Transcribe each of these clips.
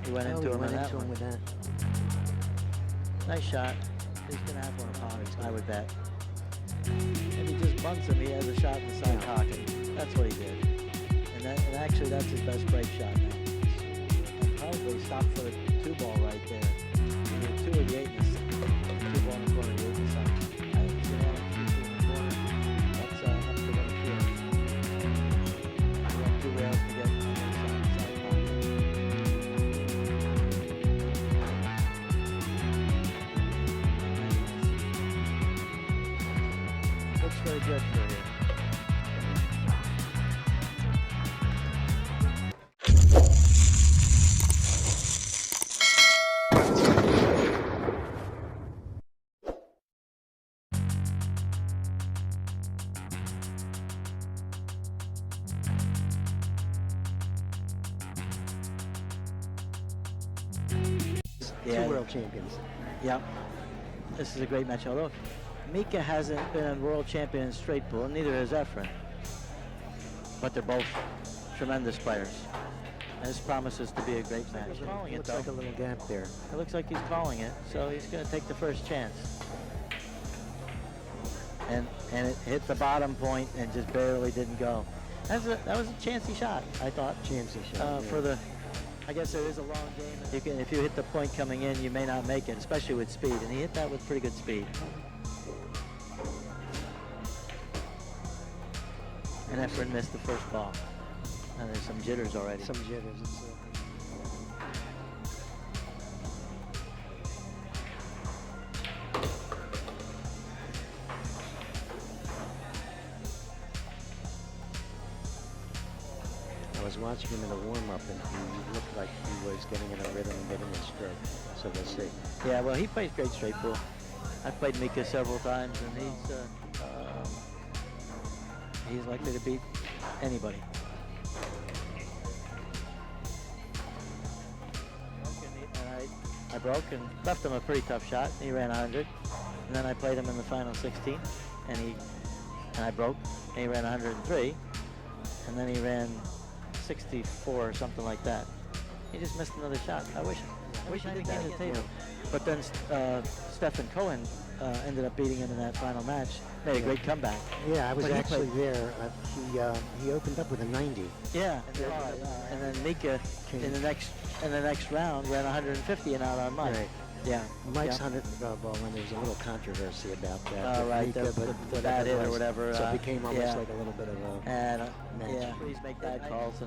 He went into him with that. Nice shot. He's gonna have one of Potter's, I would bet. If he just bunts him, he has a shot in the side pocket. That's what he did. And actually, that's his best break shot now. And probably stop for the 2-ball right there. He had 2 of the 8 in the 2-ball in the corner, the 8 in the side. I think he's gonna have 2 in the corner. That's up to the field. We have 2 rails to get on the side pocket. Looks very good for you. Two world champions. Yep. This is a great match. Although Mika hasn't been a world champion in straight pool, neither has Efren. But they're both tremendous players. And this promises to be a great match. It looks like a little gap there. It looks like he's calling it, so he's going to take the first chance. And it hit the bottom point and just barely didn't go. That was a chancy shot, I thought. Chancy shot. For the, I guess there is a long game. If you hit the point coming in, you may not make it, especially with speed. And he hit that with pretty good speed. And Efren missed the first ball. And there's some jitters already. Some jitters. I was watching him in the warm-up, and he looked like he was getting in a rhythm and getting a stroke. So we'll see. Yeah, well, he plays great straight pool. I've played Mika several times, and he's likely to beat anybody. I broke and left him a pretty tough shot. He ran 100, and then I played him in the final 16, and I broke, and he ran 103, and then he ran 64 or something like that. He just missed another shot. I wish he did get to the table. But then Stephen Cohen ended up beating him in that final match. Made a great comeback. Yeah, I was actually there. He opened up with a 90. Yeah, and then Mika in the next round ran 150 and out on Mike. Right. Yeah. Mike's 100 ball, and there's a little controversy about that. Right, Mika, the bad hit or whatever. So it became almost like a little bit of a match. Please make bad calls,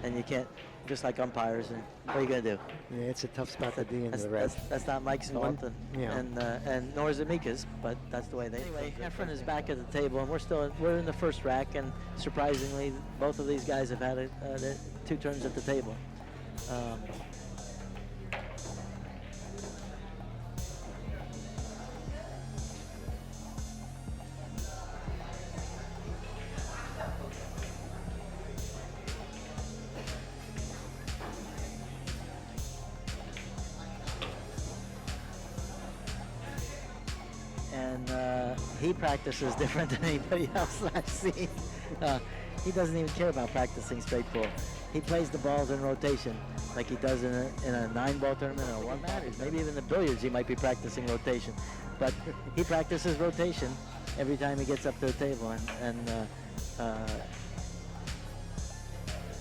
and you can't, just like umpires, and what are you going to do? Yeah, it's a tough spot to be in the red. That's not Mike's fault, and nor is it Mika's, but that's the way they. Anyway, Efren is back at the table, and we're in the first rack, and surprisingly, both of these guys have had 2 turns at the table. He practices different than anybody else I've seen. He doesn't even care about practicing straight pool. He plays the balls in rotation like he does in a 9-ball tournament or 1 ball. Maybe even the billiards he might be practicing rotation. But he practices rotation every time he gets up to the table, and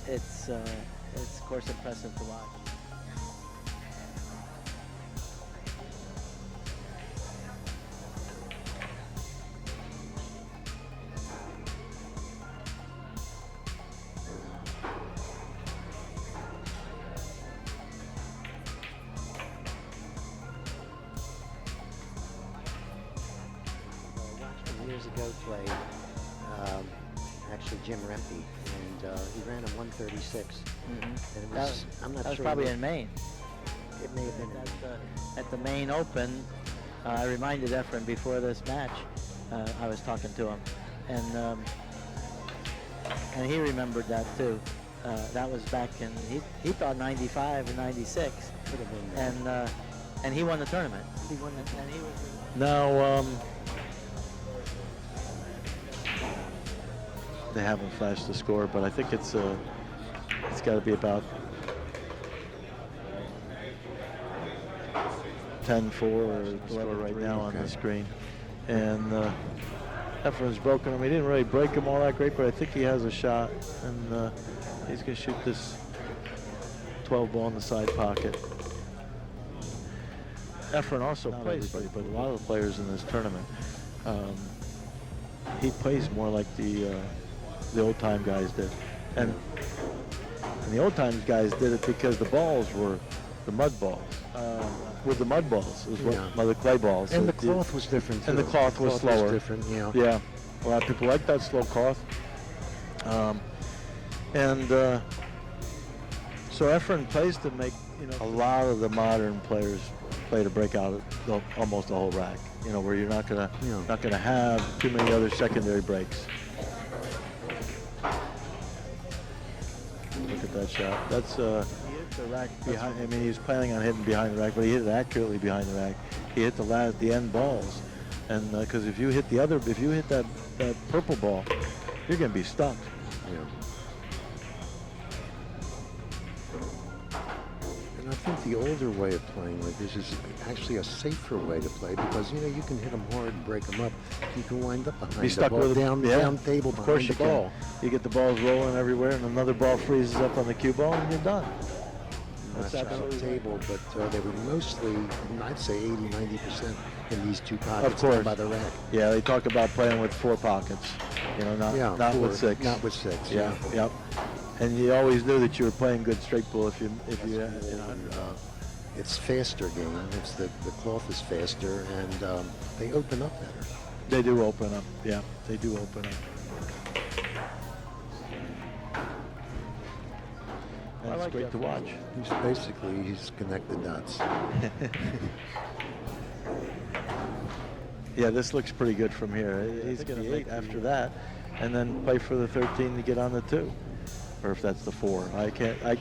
it's of course impressive to watch. Years ago played actually Jim Rempe, and he ran a 136. Mm-hmm. And it was, I'm not sure. That was probably in Maine. It may have been at the Maine Open. I reminded Efren before this match. I was talking to him, and he remembered that too. That was back in he thought 95 or 96, could have been, and he won the tournament. He won the and he was. Now, they haven't flashed the score, but I think it's got to be about 10-4 or 11 right now on the screen. And Efren's broken him. He didn't really break him all that great, but I think he has a shot. And he's going to shoot this 12 ball in the side pocket. Efren also plays, but a lot of the players in this tournament, he plays more like the old time guys did. And the old times guys did it because the balls were the mud balls. With the mud balls, is what the clay balls. And the cloth was different too. And the cloth was slower. Was different, yeah. Yeah, a lot of people like that slow cloth. So Efren plays to make, a lot of the modern players play to break out almost the whole rack. Where you're not gonna have too many other secondary breaks. Look at that shot. That's he hit the rack behind. I mean, he was planning on hitting behind the rack, but he hit it accurately behind the rack. He hit the end balls, and because if you hit that purple ball, you're gonna be stuck. Yeah. And I think the older way of playing like this is actually a safer way to play because you can hit them hard and break them up. You can wind up behind the ball, down table behind the ball. Of course you can. You get the balls rolling everywhere, and another ball freezes up on the cue ball, and you're done. That's absolutely table, but they were mostly, I'd say 80-90% in these two pockets. Of course. By the rack. Yeah, they talk about playing with 4 pockets. Not four, with 6. Not with 6. Yeah. Yep. And you always knew that you were playing good straight pool if you it's faster game. It's the cloth is faster, and they open up better. They do open up. Yeah, they do open up. And it's great to watch. He's connected dots. Yeah, this looks pretty good from here. He's going to make after that, and then play for the 13 to get on the 2, or if that's the 4.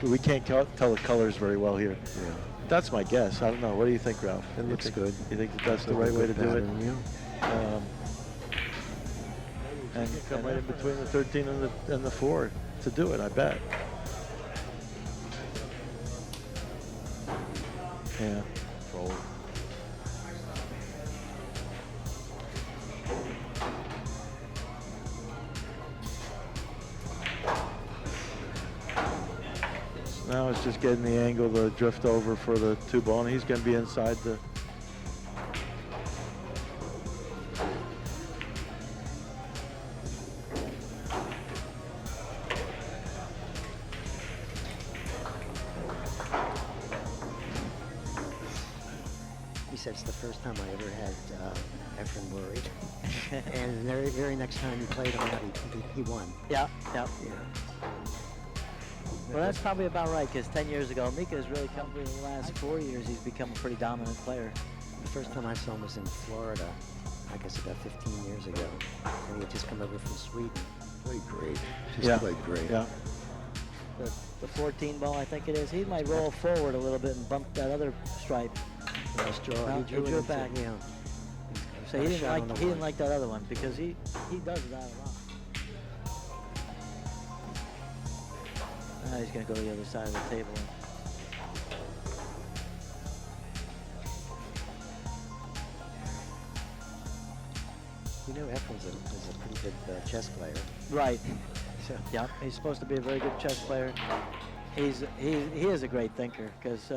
We can't tell the colors very well here. Yeah. That's my guess. I don't know. What do you think, Ralph? It looks good. You think that's the right way to do it? Yeah. And you come right in between the 13 and the 4 to do it, I bet. Yeah. Fold. Now it's just getting the angle to drift over for the 2 ball, and he's going to be inside the. He said it's the first time I ever had Efren worried. And the very next time he played him out, he won. Yeah. Well, that's probably about right, because 10 years ago, Mika has really come in the last 4 years. He's become a pretty dominant player. The first time I saw him was in Florida, I guess about 15 years ago. And he had just come over from Sweden. Played great. Played great. Yeah. The 14 ball, I think it is. He might roll forward a little bit and bump that other stripe. He drew it back. Yeah. So he didn't like that other one because he does that a lot. Now he's going to go to the other side of the table. Efren's a pretty good chess player. Right. So, yeah, he's supposed to be a very good chess player. He is a great thinker because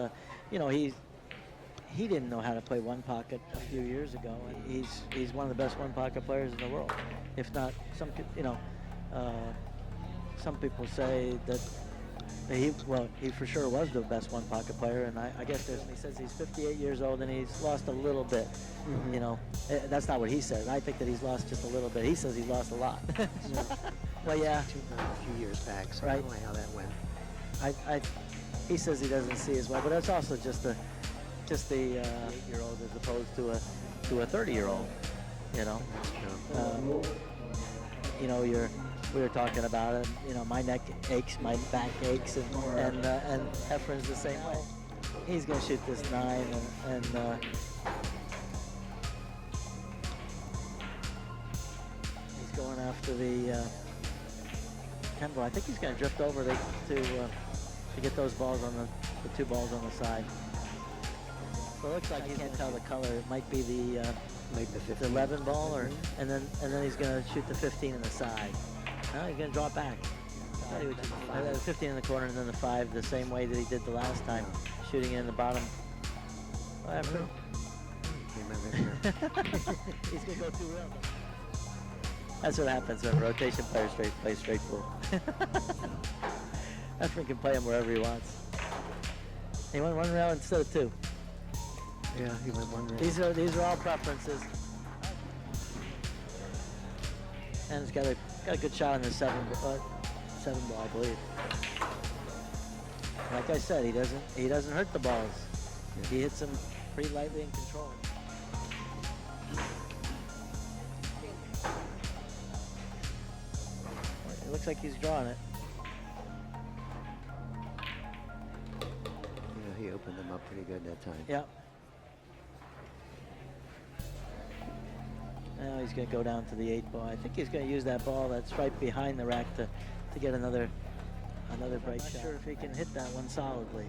he didn't know how to play one pocket a few years ago. And he's one of the best one pocket players in the world. If not, some people say that he for sure was the best one pocket player, and I guess he says he's 58 years old and he's lost a little bit. Mm-hmm. That's not what he says. I think that he's lost just a little bit. He says he's lost a lot. Well, yeah. A few years back, so right. I don't know how that went. He says he doesn't see as well, but that's also just the 8-year-old as opposed to a 30-year-old. We were talking about it. My neck aches, my back aches, and Efren's the same way. He's gonna shoot this 9, and he's going after the 10 ball. I think he's gonna drift over to get those balls on the 2 balls on the side. Well, it looks like I can't tell the color. It might be the Make the 15. 11 ball, or and then he's gonna shoot the 15 in the side. No, he's gonna draw it back. I thought he would just, the 15 in the corner and then the 5 the same way that he did the last time, shooting it in the bottom. Whatever. He's gonna go 2 rails. That's what happens when rotation players play straight pool. Efren can play him wherever he wants. He went 1 rail instead of 2. Yeah, he went 1 rail. These are all preferences. And he's got a good shot on the 7 ball, I believe. Like I said, he doesn't hurt the balls. Yeah. He hits them pretty lightly and controlled. It looks like he's drawing it. Yeah, he opened them up pretty good that time. Yeah. Now he's going to go down to the 8 ball. I think he's going to use that ball that's right behind the rack to get another break shot. Not sure if he can hit that one solidly.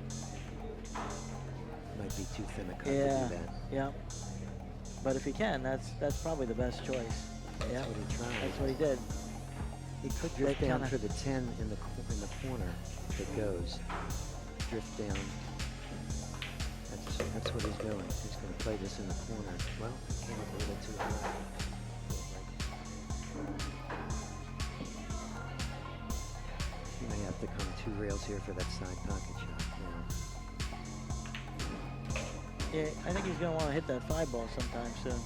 Might be too thin a cut to do that. Yeah. But if he can, that's probably the best choice. That's what he tried. That's what he did. He could drift down for the 10 in the corner that goes. Drift down. That's what he's doing. He's going to play this in the corner. Well, he came up a little too high. He may have to come 2 rails here for that side pocket shot. Yeah, I think he's going to want to hit that 5 ball sometime soon.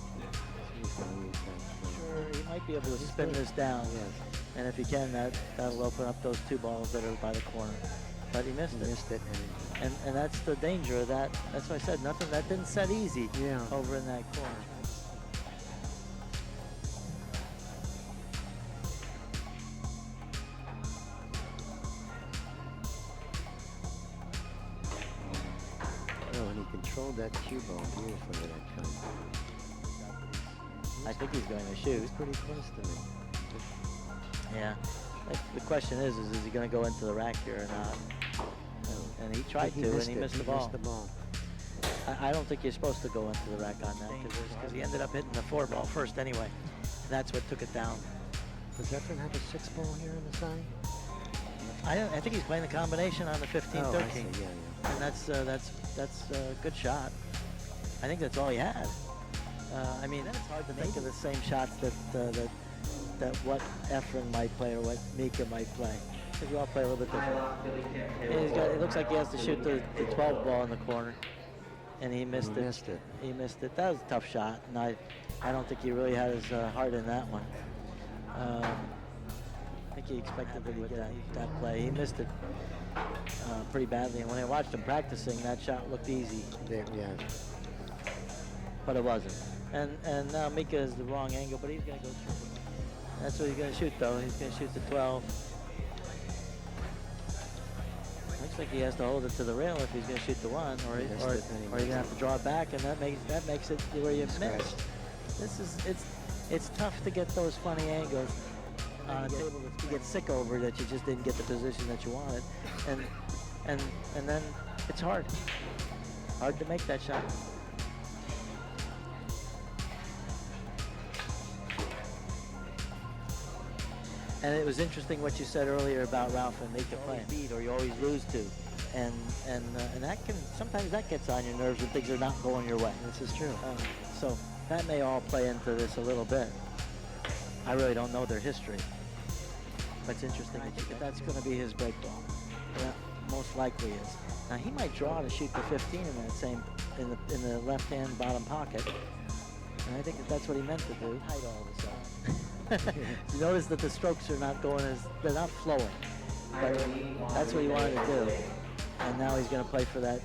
He's going to use that. Sure, he might be able to spin this down. Yes. And if he can, that'll open up those 2 balls that are by the corner. But he missed it. And that's the danger of that. That's why I said nothing. That didn't set easy over in that corner. Oh, and he controlled that cue ball beautifully that time. I think he's going to shoot. He's pretty close to me. Yeah. The question is he going to go into the rack here or not? And he tried to, and he missed the ball. I don't think you're supposed to go into the rack on that because he ended up hitting the 4 ball first anyway. And that's what took it down. Does Efren have a 6 ball here on the side? I think he's playing the combination on the 15-13. Oh, I see. Yeah. And that's a good shot. I think that's all he had. I mean, it's hard to think of the same shots that what Efren might play or what Mika might play. Because we all play a little bit different. It looks like he has to shoot the 12 ball in the corner, and he missed it. He missed it. That was a tough shot, and I don't think he really had his heart in that one. I think he expected to get that play. He missed it pretty badly, and when I watched him practicing, that shot looked easy. But it wasn't. And now Mika is the wrong angle, but he's going to go shoot. That's what he's going to shoot, though. He's going to shoot the 12. Looks like he has to hold it to the rail if he's going to shoot the 1, or you're going to have to draw it back, and that makes it where you miss. It's tough to get those funny angles on a table that you get sick over that you just didn't get the position that you wanted, and then it's hard to make that shot. And it was interesting what you said earlier about Ralph and Mika playing beat, or you always lose to, and that can sometimes that gets on your nerves when things are not going your way. This is true. So that may all play into this a little bit. I really don't know their history, but it's interesting. I think that's going to be his break ball. Yeah, most likely is. Now he might draw to shoot the 15 in the left-hand bottom pocket, and I think that's what he meant to do. Tight all of a sudden. You notice that the strokes are not they're not flowing. But that's what he wanted to do. And now he's going to play for that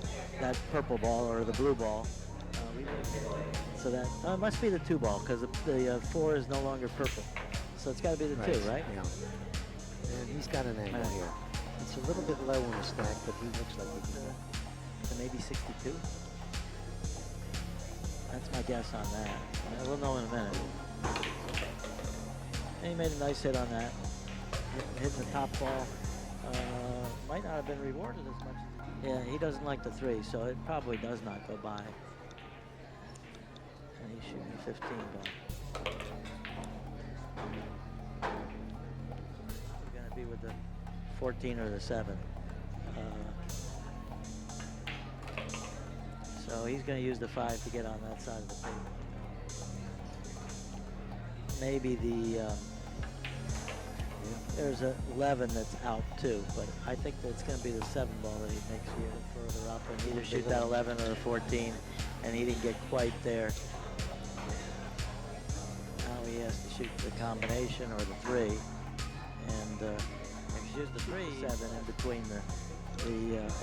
purple ball or the blue ball. So that it must be the 2 ball because the 4 is no longer purple. So it's got to be the 2, right? Yeah. And he's got an angle here. It's a little bit low on the stack, but he looks like he can. So maybe 62. That's my guess on that. We'll know in a minute. And he made a nice hit on that. Hitting the top ball. Might not have been rewarded as much. Yeah, he doesn't like the 3, so it probably does not go by. and he's shooting a 15 ball. We're going to be with the 14 or the 7. So he's going to use the 5 to get on that side of the table. Maybe the there's a 11 that's out too, but I think that it's going to be the 7 ball that he makes here further up, and either shoot that 11 or the 14, and he didn't get quite there. Now he has to shoot the combination or the 3, and if he shoots the 3, 7 in between the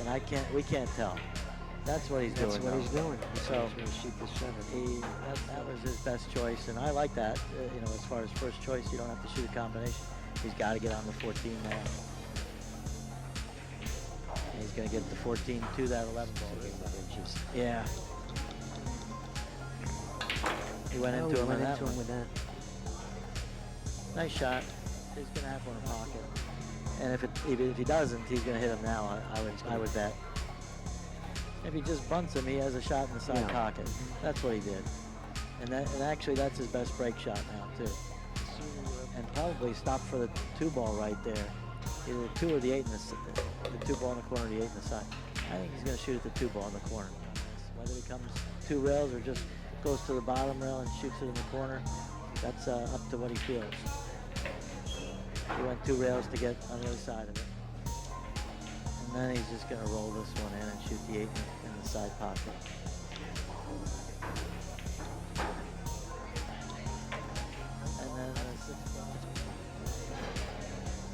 and we can't tell. That's what he's doing. That's what he's doing. So he's going to shoot the 7. That was his best choice, and I like that. You know, as far as first choice, you don't have to shoot a combination. He's got to get on the 14 now. And he's going to get the 14 to that 11 ball. Yeah. He went into him with that. Nice shot. He's going to have one in pocket. And if he doesn't, he's going to hit him now. I would bet. If he just bunts him, he has a shot in the side pocket. That's what he did. And actually, that's his best break shot now, too. And probably stop for the 2 ball right there. Either the 2 or the 8 in the 2 ball in the corner or the 8 in the side. I think he's going to shoot at the 2 ball in the corner. Whether he comes 2 rails or just goes to the bottom rail and shoots it in the corner, that's up to what he feels. He went 2 rails to get on the other side of it. And then he's just going to roll this one in and shoot the 8 in the side pocket. And then the 6 ball.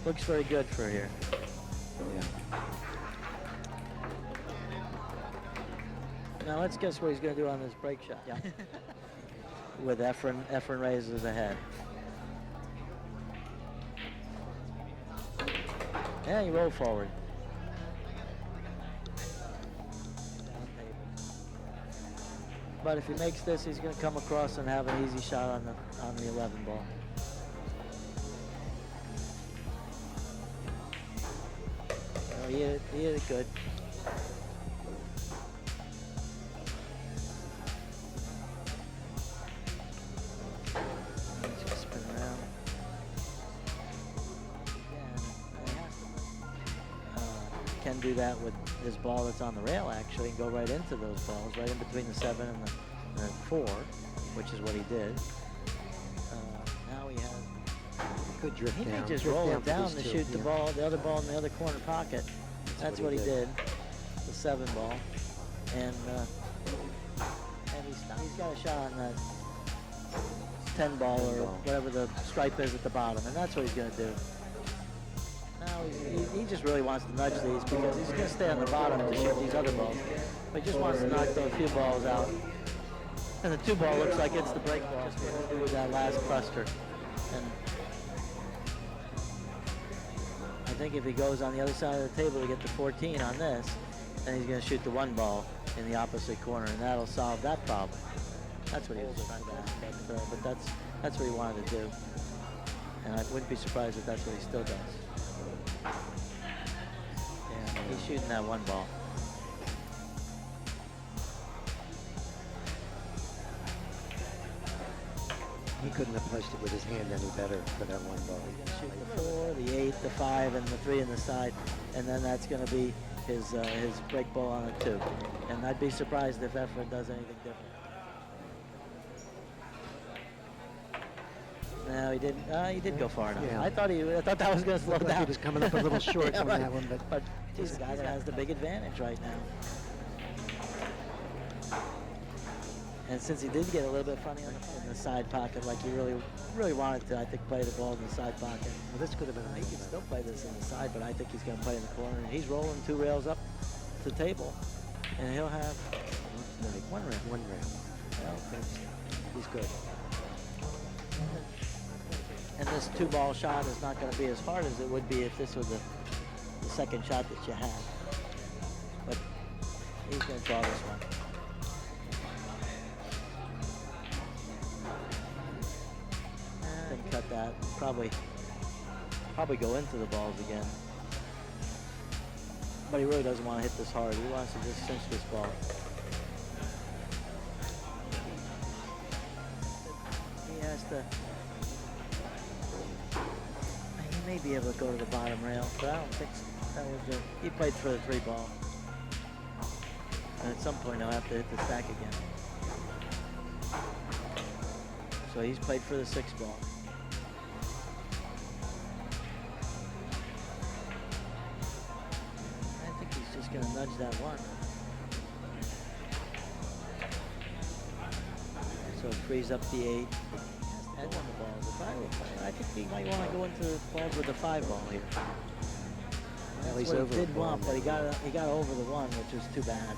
Looks very good for here. Yeah. Now let's guess what he's going to do on this break shot. Yeah. With Efren Reyes ahead. Yeah, he rolled forward. But if he makes this, he's going to come across and have an easy shot on the 11 ball. Oh, he hit it good. He's going to spin around. Can do that with his ball that's on the rail, actually, and go right into those balls, right in between the 7 and the 4, which is what he did. Now he has... Good drift he down. may just Drift roll down it down for to these shoot two, the yeah. ball, the other ball in the other corner pocket. That's what he did. The 7 ball. And he's got a shot on that 10 ball or whatever the stripe is at the bottom, and that's what he's going to do. Now he just really wants to nudge these because he's going to stay on the bottom to shoot these other balls. But he just wants to knock those few balls out. And the 2 ball looks like it's the break ball. Just going to do that last cluster. And I think if he goes on the other side of the table to get the 14 on this, then he's going to shoot the 1 ball in the opposite corner, and that'll solve that problem. That's what he was trying to ask, but that's what he wanted to do. And I wouldn't be surprised if that's what he still does. And he's shooting that 1 ball. He couldn't have placed it with his hand any better for that 1 ball. He's going to shoot the 4, the 8, the 5, and the 3 in the side, and then that's going to be his break ball on the 2. And I'd be surprised if Efren does anything different. No, he didn't. He did go far enough. Yeah. I thought that was going to slow down. He was coming up a little short on that one, but he's the guy that has the big advantage right now. And since he did get a little bit funny in the side pocket, like he really wanted to, I think, play the ball in the side pocket. Well, this could have been. He could still play this in the side, but I think he's going to play in the corner. And he's rolling 2 rails up the table, and he'll have 1 rail. 1 rail. Well, he's good. And this 2 ball shot is not going to be as hard as it would be if this was the second shot that you had. But he's going to draw this one. And cut that. Probably go into the balls again. But he really doesn't want to hit this hard. He wants to just cinch this ball. to. He may be able to go to the bottom rail, but I don't think so. That was good. He played for the 3-ball. And at some point, he'll have to hit the stack again. So he's played for the 6-ball. I think he's just going to nudge that one. So it frees up the 8. And on the balls. If I were playing, I think he might want to go into the balls with the 5-ball here. That's he's what over he the did ball want, but he now. got over the 1, which was too bad.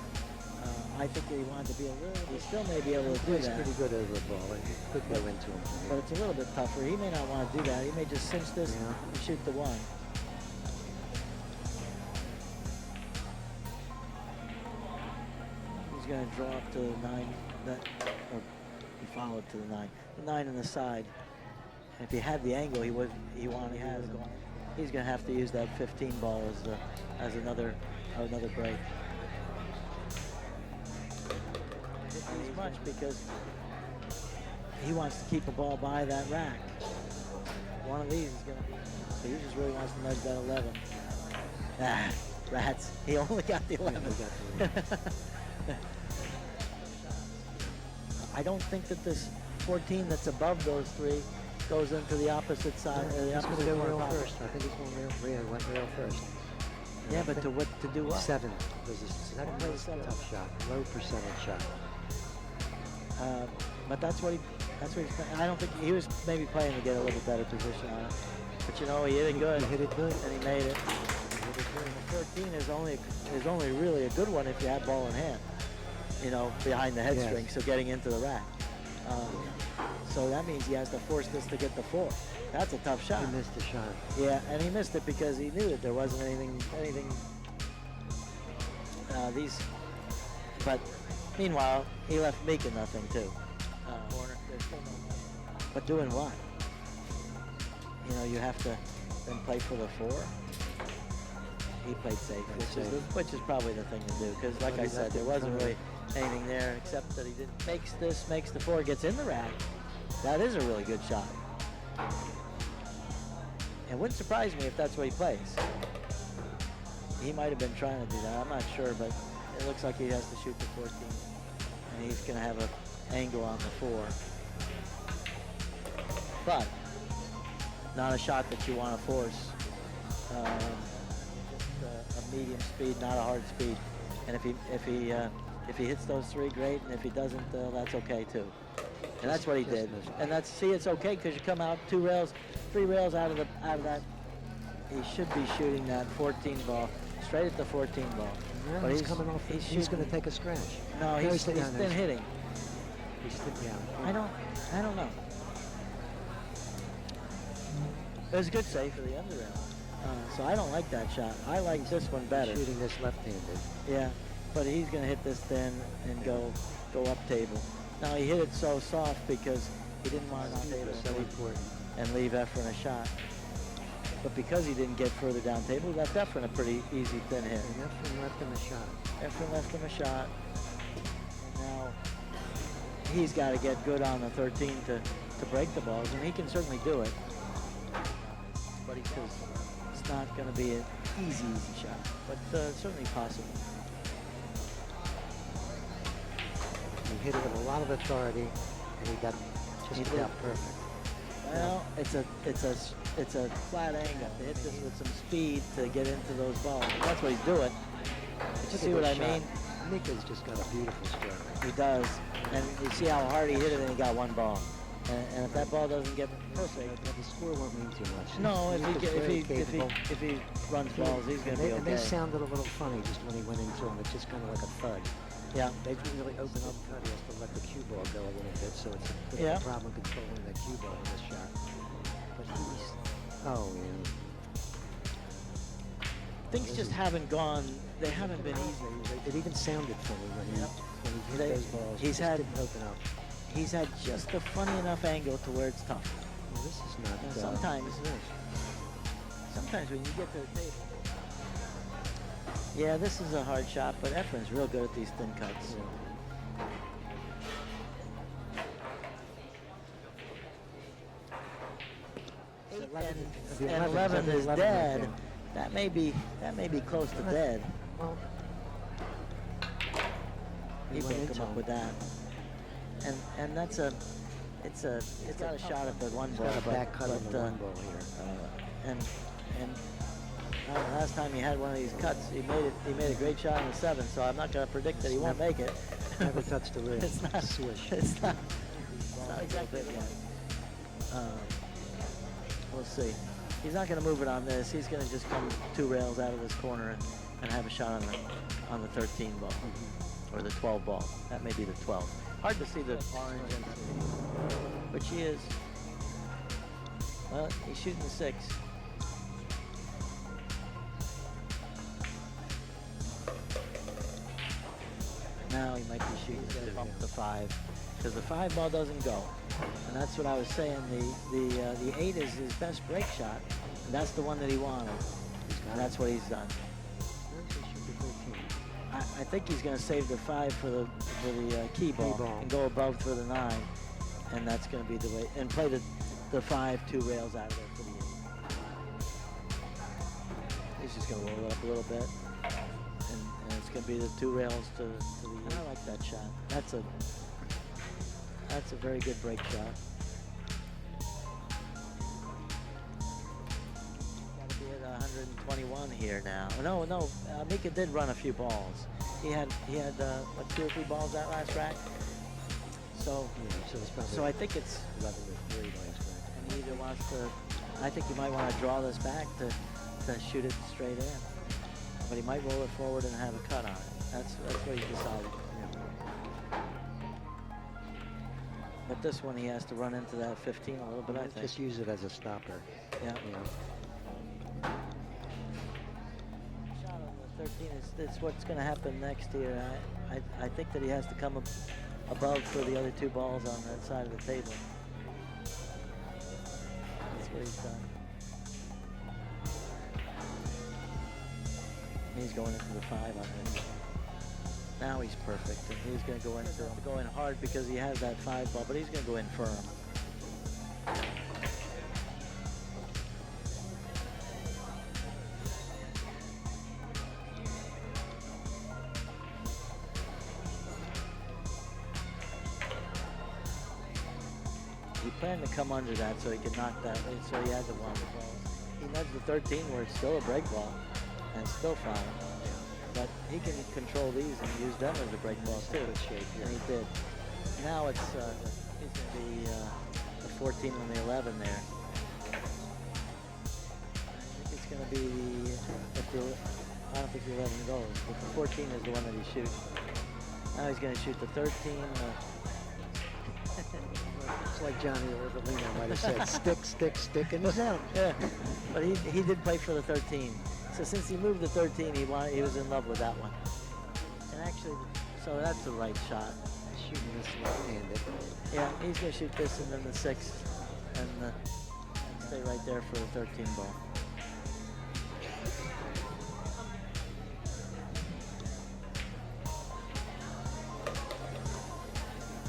I think that he wanted to be a little. He still may be able to do He's that. pretty good over the ball. It could go into him. But it's a little bit tougher. He may not want to do that. He may just cinch this and shoot the 1. He's going to draw up to the 9. Or he followed to the 9. The 9 on the side. And if he had the angle, he wanted. He has. He's going to have to use that 15 ball as another break. As much because he wants to keep a ball by that rack. One of these is going to be. So he just really wants to nudge that 11. Ah, rats. He only got the 11. I don't think that this 14 that's above those 3 goes into the opposite side. He's going to opposite go corner rail pocket. first. I think he's going rail. Yeah, he went rail first. Yeah, but to do what? 7 was his second most tough shot, low percentage shot. But that's what he's playing. I don't think he was maybe playing to get a little better position on it. But you know, he hit it good. He hit it good. And he made it. The 14 is only really a good one if you have ball in hand. You know, behind the head string, so getting into the rack. So that means he has to force this to get the 4. That's a tough shot. He missed the shot. Yeah, and he missed it because he knew that there wasn't anything. But meanwhile, he left Mika nothing too. Corner. But doing what? You know, you have to then play for the 4. He played safe, which is probably the thing to do. Because, like I said, there wasn't really anything there except that he didn't makes the 4, gets in the rack. That is a really good shot. It wouldn't surprise me if that's what he plays. He might have been trying to do that. I'm not sure, but it looks like he has to shoot the 14. And he's going to have an angle on the 4. But not a shot that you want to force. Just a medium speed, not a hard speed. And if he hits those 3, great. And if he doesn't, that's okay too. And that's what he did. And it's okay because you come out 3 rails out of that. He should be shooting that 14 ball straight at the 14 ball. Yeah, but he's coming off. He's going to take a scratch. No, he's been hitting. He's down. I don't know. It was a good save for the under rail. So I don't like that shot. I like this one better. Shooting this left-handed. Yeah, but he's going to hit this thin and go up table. Now he hit it so soft because he didn't want to table and leave Efren a shot. But because he didn't get further down table, he left Efren a pretty easy thin hit. And Efren left him a shot. Efren left him a shot. And now he's got to get good on the 13 to break the balls, and he can certainly do it. But it's not going to be an easy shot, but certainly possible. He hit it with a lot of authority, and he got just about perfect. Well, it's a flat angle. To hit this with some speed to get into those balls. That's what he's doing. You see what I mean? Mika's just got a beautiful stroke. He does, and you see how hard he hit it, and he got 1 ball. And if that ball doesn't get perfect, the score won't mean too much. No, if he runs balls, he's going to be okay. And they sounded a little funny just when he went into them. It's just kind of like a thud. Yeah. They didn't really open up cut. He has to let the cue ball go a little bit, so it's a bit of a problem controlling that cue ball in this shot. But things just haven't gone. They haven't been easy. It even sounded funny when he hit those balls. He's had didn't open up. He's had just a funny enough angle to where it's tough. Well, this is not. Sometimes when you get to the table. Yeah, this is a hard shot, but Efren's real good at these thin cuts. Yeah. and 11 is dead, that may be close to dead. Well, He can't come up with that. And that's it's got a shot at the one ball. got a back cut on the one ball here. And last time he had one of these cuts, he made a great shot on the 7. So I'm not going to predict that he won't make it. Never touched the rim. It's not swish. It's not exactly it yet. We'll see. He's not going to move it on this. He's going to just come 2 rails out of this corner and have a shot on the 13 ball or the 12 ball. That may be the 12. Hard to see the orange, which he is. Well, he's shooting the 6. Now he might be shooting. He's going to bump the 5 because the 5 ball doesn't go, and that's what I was saying. The 8 is his best break shot, and that's the one that he wanted, and that's what he's done. I think he's going to save the 5 for the key ball and go above for the 9, and that's going to be the way. And play the 5 2 rails out of there for the 8. He's just going to roll it up a little bit, and it's going to be the 2 rails to the 8. I like that shot. That's a very good break shot. Got to be at 121 here now. No, Mika did run a few balls. He had what, 2 or 3 balls that last rack. So I think it's 11 to 3 last rack. And he either wants to. I think he might want to draw this back to shoot it straight in, but he might roll it forward and have a cut on it. That's what he decided. But this one he has to run into that 15 a little bit, I think. Just use it as a stopper. Yeah. Shot on the 13 is what's going to happen next here. I think that he has to come above for the other 2 balls on that side of the table. That's what he's done. He's going into the 5 on this. Now he's perfect, and he's going to go in hard because he has that 5 ball, but he's going to go in firm. He planned to come under that so he could knock that, so he had to want the balls. He nudged the 13 where it's still a break ball, and it's still fine. But he can control these and use them as a break ball too, and he did. Now it's he's going to be the 14 and the 11 there. I think it's going to be I don't think the 11 goes, but the 14 is the one that he shoots. Now he's going to shoot the 13. It's like Johnny Orvalino might have said, stick, and he's out. Yeah, but he did play for the 13. So since he moved the 13, he was in love with that one. And actually, so that's the right shot. Shooting this left-handed. Yeah, he's going to shoot this and then the 6 and stay right there for the 13 ball.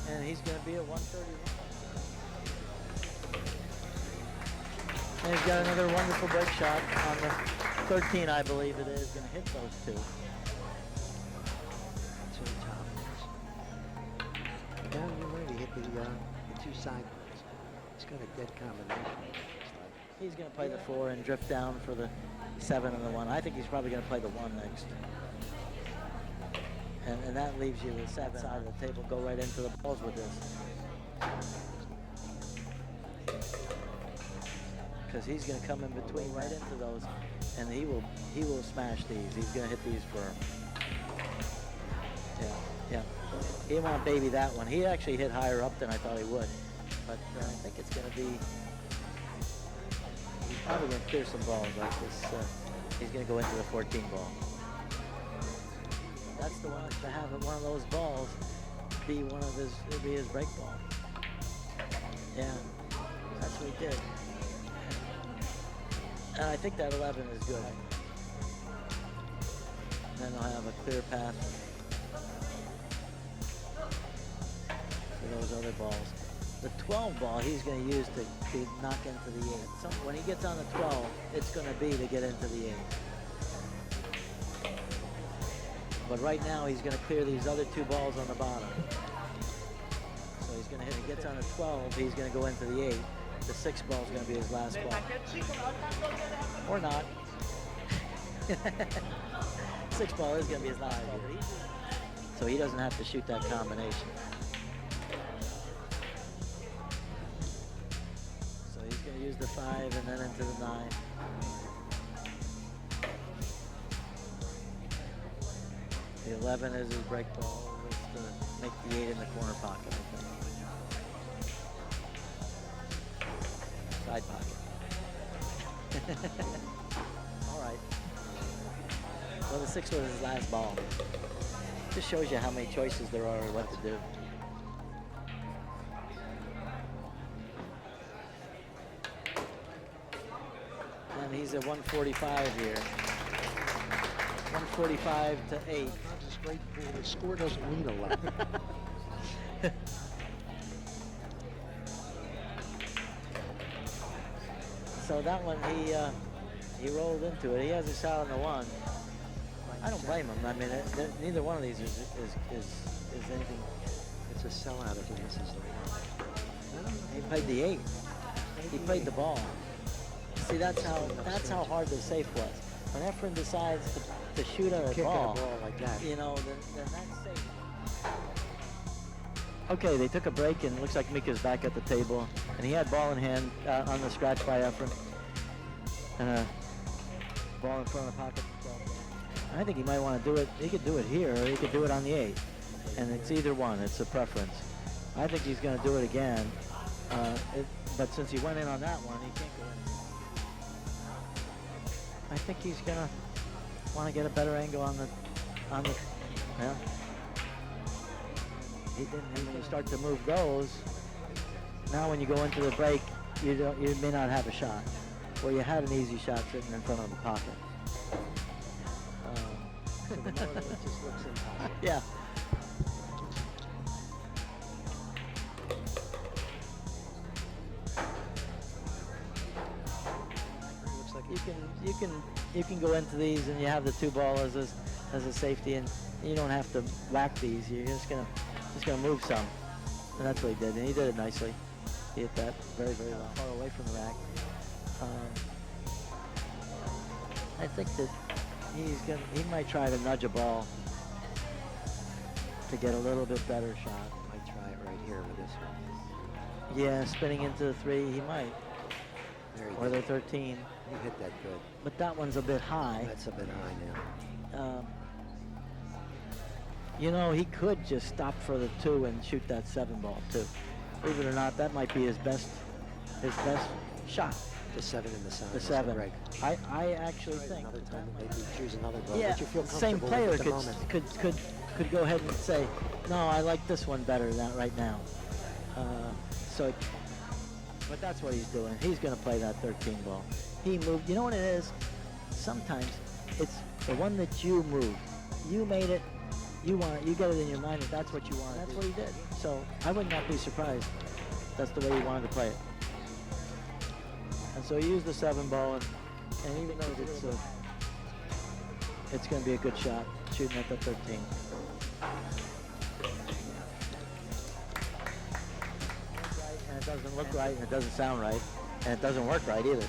And he's going to be at 131. And he's got another wonderful break shot on the 13, I believe it is, going to hit those 2. Yeah, you're right. He hit the 2 side ones. He's got a dead combination. He's going to play the 4 and drift down for the 7 and the 1. I think he's probably going to play the 1 next. And that leaves you the 7 side of the table. Go right into the balls with this. Because he's going to come in between right into those, and he will smash these. He's going to hit these firm. Yeah. He didn't want to baby that one. He actually hit higher up than I thought he would. But I think it's going to be, he's probably going to clear some balls like this. He's going to go into the 14 ball. That's the one to have one of those balls be his break ball. Yeah, that's what he did. And I think that 11 is good. And then I'll have a clear path for those other balls. The 12 ball he's going to use to knock into the 8. When he gets on the 12, it's going to be to get into the 8. But right now he's going to clear these other 2 balls on the bottom. So he's going to hit. He gets on the 12, he's going to go into the 8. The 6 ball is going to be his last ball. Or not. 6 ball is going to be his last ball. So he doesn't have to shoot that combination. So he's going to use the 5 and then into the 9. The 11 is his break ball, is to make the 8 in the corner pocket, I think. Side pocket. All right. Well, the 6 was his last ball. Just shows you how many choices there are what to do. And he's at 145 here. 145 to 8. It's a straight pool. The score doesn't mean a lot. So that one, he rolled into it. He has a shot on the 1. I don't blame him. I mean, neither one of these is anything. It's a sellout if he misses the 1. He played the 8. He played the ball. See, that's how hard the safe was. When Efren decides to shoot at a ball like that, you know, then that's safe. Okay, they took a break, and it looks like Mika's back at the table, and he had ball in hand on the scratch by Efren, and a ball in front of the pocket. I think he might want to do it. He could do it here, or he could do it on the 8, and it's either one. It's a preference. I think he's going to do it again, but since he went in on that one, he can't go in. I think he's going to want to get a better angle on the. Yeah. And when you start to move those, now when you go into the break, you may not have a shot. Well, you had an easy shot sitting in front of the pocket. so the more it just looks impossible. Yeah. Looks like You can go into these and you have the 2 ball as a safety, and you don't have to whack these. You're just gonna move some, and that's what he did, and he did it nicely. He hit that very, very far away from the rack. I think that he might try to nudge a ball to get a little bit better shot. Might try it right here with this one. Yeah, spinning into the 3, he might. There he Or did. the 13. He hit that good. But that one's a bit high. That's a bit high now. You know, he could just stop for the 2 and shoot that 7 ball too. Believe it or not, that might be his best shot. The 7 in the side. The 7. Greg. I actually think Another that time might maybe choose another ball. yeah, But you feel the same comfortable player with it at the moment. could go ahead and say, no, I like this one better than right now. But that's what he's doing. He's going to play that 13 ball. He moved. You know what it is? Sometimes it's the one that you moved. You made it. You want it. You get it in your mind that that's what you want. That's what he did. So I would not be surprised. That's the way he wanted to play it. And so he used the 7 ball, and even though it's going to be a good shot, shooting at the 13. And it doesn't look right, and it doesn't sound right, and it doesn't work right either.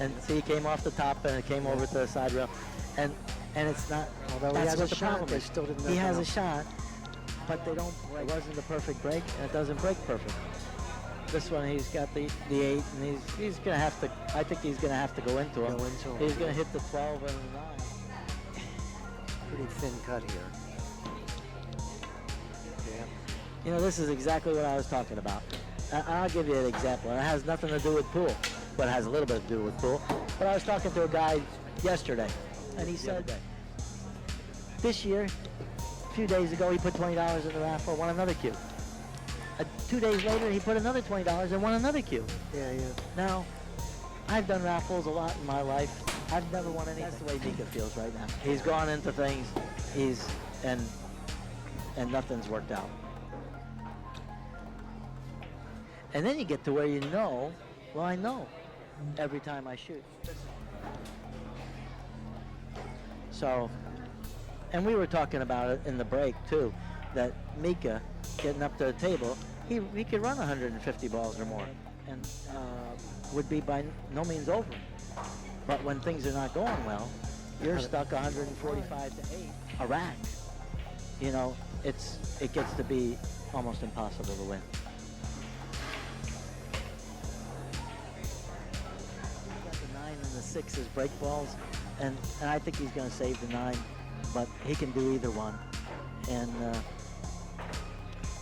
And see, he came off the top, and it came over to the side rail, and it's not. Although he that's has what a the shot, problem they is. still didn't He has a open up. shot, but they don't. It wasn't the perfect break, and it doesn't break perfect. This one, he's got the 8, and he's gonna have to. I think he's gonna have to go into him. He's gonna hit the 12 and the 9. Pretty thin cut here. Yeah. You know, this is exactly what I was talking about. I'll give you an example. And it has nothing to do with pool, but it has a little bit to do with pool. But I was talking to a guy yesterday, and he said this year, a few days ago, he put $20 in the raffle, won another cue. 2 days later, he put another $20 and won another cue. Yeah. Now, I've done raffles a lot in my life. I've never won anything. That's the way Mika feels right now. He's gone into things, and nothing's worked out. And then you get to where you know, well, I know every time I shoot. So, and we were talking about it in the break too, that Mika getting up to the table, he could run 150 balls or more and would be by no means over. But when things are not going well, you're stuck 145 to 8 a rack. You know, it gets to be almost impossible to win. Got the 9 and the 6 as break balls, and I think he's going to save the 9, but he can do either one. And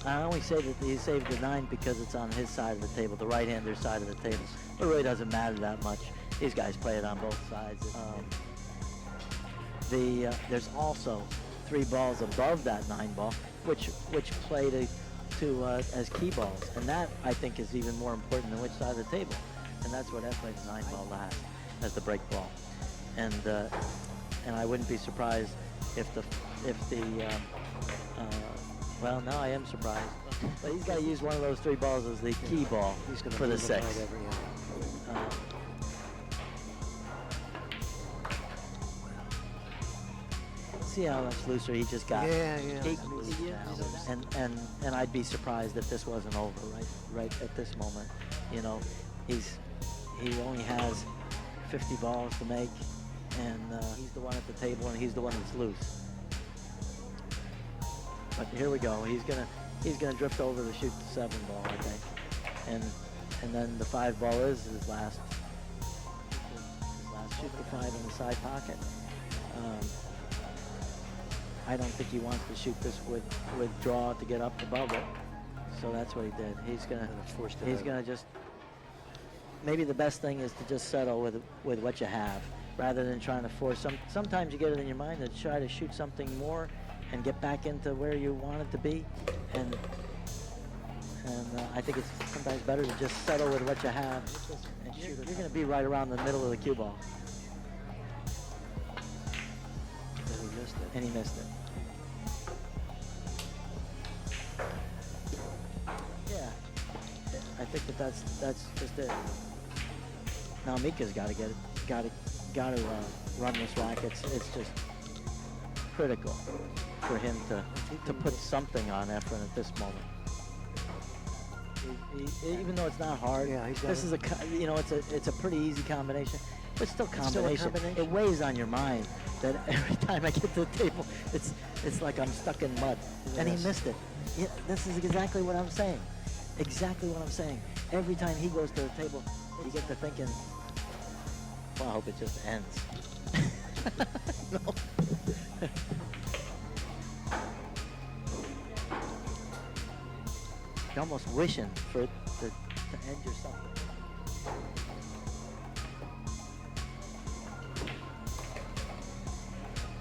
I only say that he saved the 9 because it's on his side of the table, the right-hander side of the table. It really doesn't matter that much. These guys play it on both sides. There's also 3 balls above that 9 ball, which play to as key balls, and that I think is even more important than which side of the table. And that's where that plays the 9 ball last as the break ball. And I wouldn't be surprised if the well, now I am surprised. But he's got to use one of those 3 balls as the key ball for the 6. See how much looser he just got. And I'd be surprised if this wasn't over right at this moment. You know, he only has 50 balls to make, and he's the one at the table, and he's the one that's loose. But here we go. He's gonna drift over to shoot the 7 ball, I think, and then the 5 ball is his last. Shoot the 5 in the side pocket. I don't think he wants to shoot this with draw to get up above it, so that's what he did. He's gonna just. Maybe the best thing is to just settle with what you have, rather than trying to force. Sometimes you get it in your mind to try to shoot something more and get back into where you want it to be, and I think it's sometimes better to just settle with what you have and shoot it. You're going to be right around the middle of the cue ball. And he missed it. Yeah, I think that's just it. Now Mika's got to run this rack. It's just critical for him to put something on Efren at this moment. Even though it's not hard, this is it's a pretty easy combination, but still combination. It weighs on your mind that every time I get to the table, it's like I'm stuck in mud. Yes. And he missed it. Yeah, this is exactly what I'm saying. Exactly what I'm saying. Every time he goes to the table, you get to thinking, well, I hope it just ends. No. You're almost wishing for it to end your something.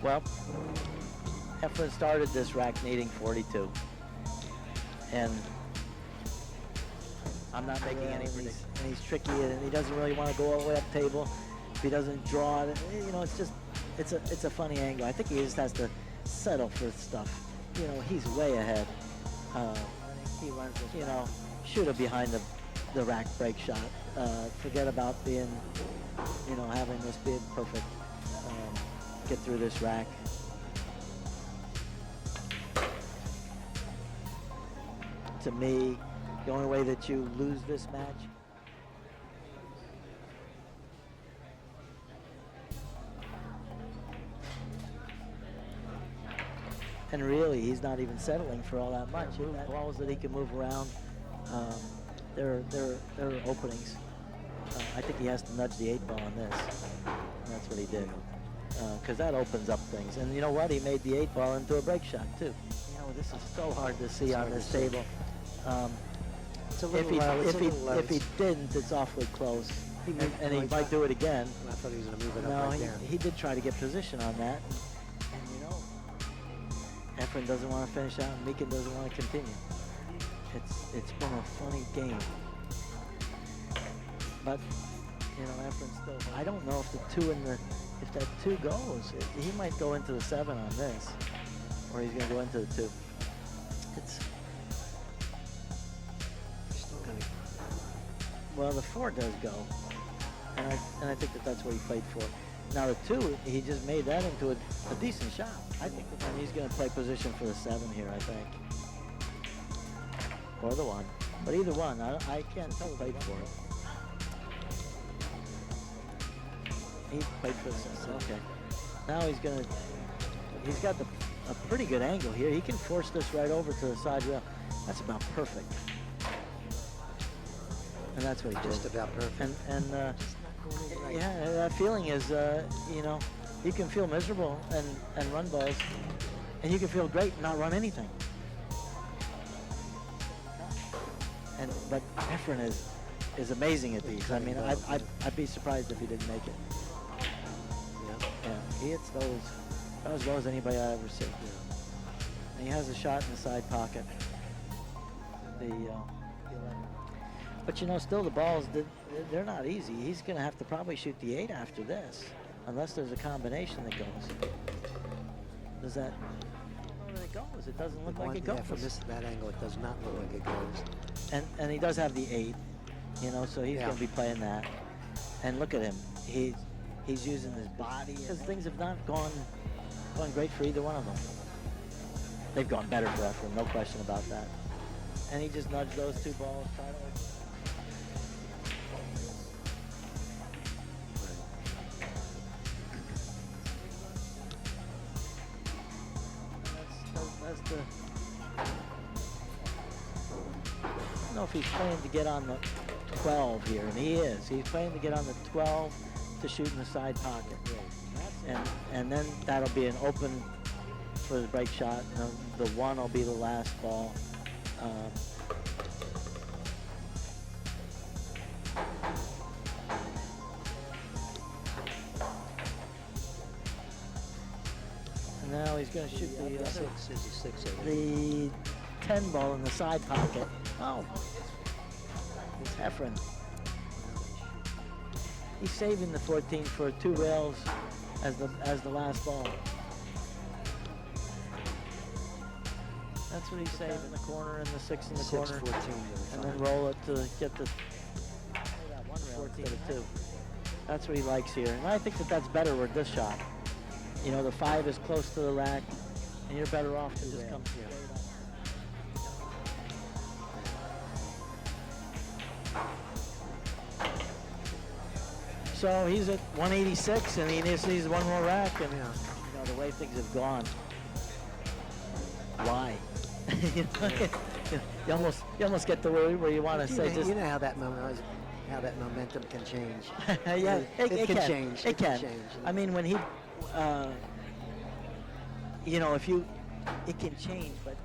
Well, Efren started this rack needing 42. And I'm not making any predictions. And he's tricky, and he doesn't really want to go all the way up table. If he doesn't draw it, it's a funny angle. I think he just has to settle for stuff. You know, he's way ahead. He runs this, shoot it behind the rack break shot. Forget about being, having this be perfect. Get through this rack. To me, the only way that you lose this match and really he's not even settling for all that much. Balls that he can move around, there are openings. I think he has to nudge the 8 ball on this. And that's what he did. Because that opens up things. And you know what? He made the 8 ball into a break shot, too. This is so hard to see on this table. If he didn't, it's awfully close. And he might do it again. I thought he was going to move it up right there. He did try to get position on that. And Efren doesn't want to finish out, and Mika doesn't want to continue. It's been a funny game. But, Efren's still... I don't know if if that 2 goes. He might go into the 7 on this, or he's going to go into the 2. Well, the 4 does go, and I think that's what he played for. Now the 2, he just made that into a decent shot. I think that he's going to play position for the 7 here. I think, or the 1, but either one, I can't tell. He played for it. He played for the 7. Okay. Now he's got a pretty good angle here. He can force this right over to the side rail. That's about perfect. And that's what he did. Just about perfect. And yeah, that feeling is, you know, you can feel miserable and run balls, and you can feel great and not run anything. But Efren is amazing at these. I mean, I'd be surprised if he didn't make it. Yeah, he hits those as well as anybody I ever see. And he has a shot in the side pocket. But you know, still the balls, they're not easy. He's going to have to probably shoot the 8 after this, unless there's a combination that goes. Does that? I don't know that it goes. It doesn't look like it goes. Yeah, from that angle, it does not look like it goes. And he does have the 8, you know, so he's going to be playing that. And look at him. He's using his body, because things have not gone great for either one of them. They've gone better for Efren, no question about that. And he just nudged those 2 balls. That's the. I don't know if he's playing to get on the 12 here, and he is. He's playing to get on the 12 to shoot in the side pocket. And then that'll be an open for the break shot. The 1 will be the last ball. And now he's going to shoot the 10 ball in the side pocket. Oh, it's Efren. He's saving the 14 for 2 rails as the last ball. That's what he's saving in the corner and the 6 in the corner. 14, and then roll it to get the 14 to 2. That's what he likes here. And I think that's better with this shot. You know, the 5 is close to the rack, and you're better off to just come straight up. So he's at 186, and he just needs 1 more rack, and you know the way things have gone. Why? you almost get to where you want to say. You know how that momentum can change. Yeah, it can change. It can. I mean, when he, you know, it can change, but.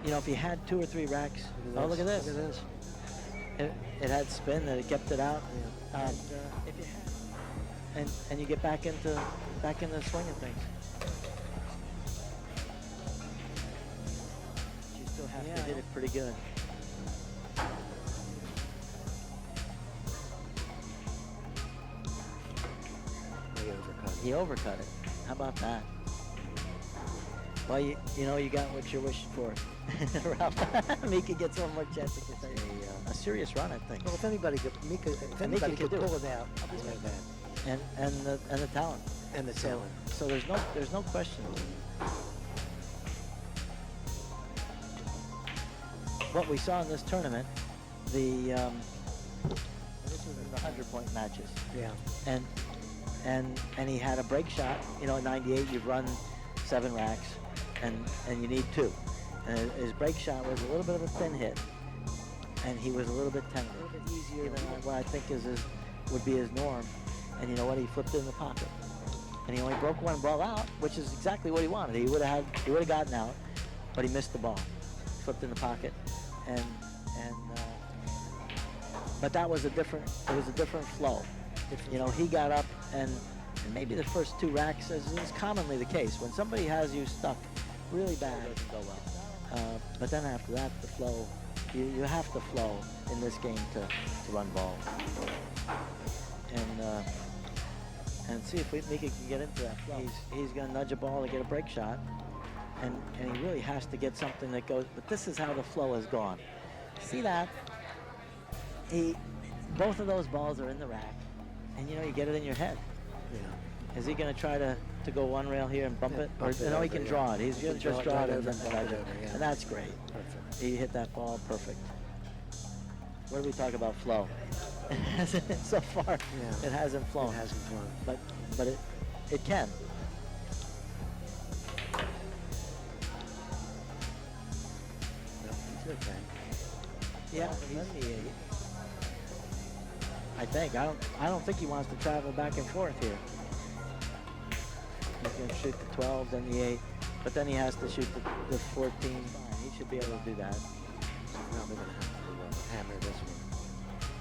You know, if you had 2 or 3 racks, look at this. Look at this. It had spin that it kept it out. Yeah. If you had, and you get back into the swing of things. You still have to hit it pretty good. He overcut it. How about that? Well, you know, you got what you're wishing for. Ralph, Mika gets one more chance to say a serious run, I think. Well, if anybody could, Mika could pull it out, I'll just like that. And the talent. And the talent. So there's no question. What we saw in this tournament, this was in the 100-point matches. Yeah. And he had a break shot. You know, at 98, you've run 7 racks, and you need 2. And his break shot was a little bit of a thin hit, and he was a little bit tender, a little bit easier than what I think would be his norm. And you know what? He flipped it in the pocket, and he only broke 1 ball out, which is exactly what he wanted. He would have gotten out, but he missed the ball. Flipped in the pocket, but that was it was a different flow. You know, he got up, and maybe the first 2 racks, as is commonly the case, when somebody has you stuck really bad, it doesn't go well. But then after that, the flow, you have to flow in this game to run balls. And see if Mika can get into that flow. He's going to nudge a ball to get a break shot. and he really has to get something that goes. But this is how the flow has gone. See that? Both of those balls are in the rack, and you get it in your head. Yeah. Is he going to try to go one rail here and bump it? Or bump it no, he over, can draw it. He's going to just draw it and then bump drive it it. over, yeah. And that's great. Perfect. He hit that ball perfect. What do we talk about flow? It hasn't, so far, it hasn't flown. It hasn't flown. But it can. No, he's okay. Yeah, I think. I don't think he wants to travel back and forth here. He's going to shoot the 12, then the 8, but then he has to shoot the 14. Fine, he should be able to do that. Probably going to have to hammer this one.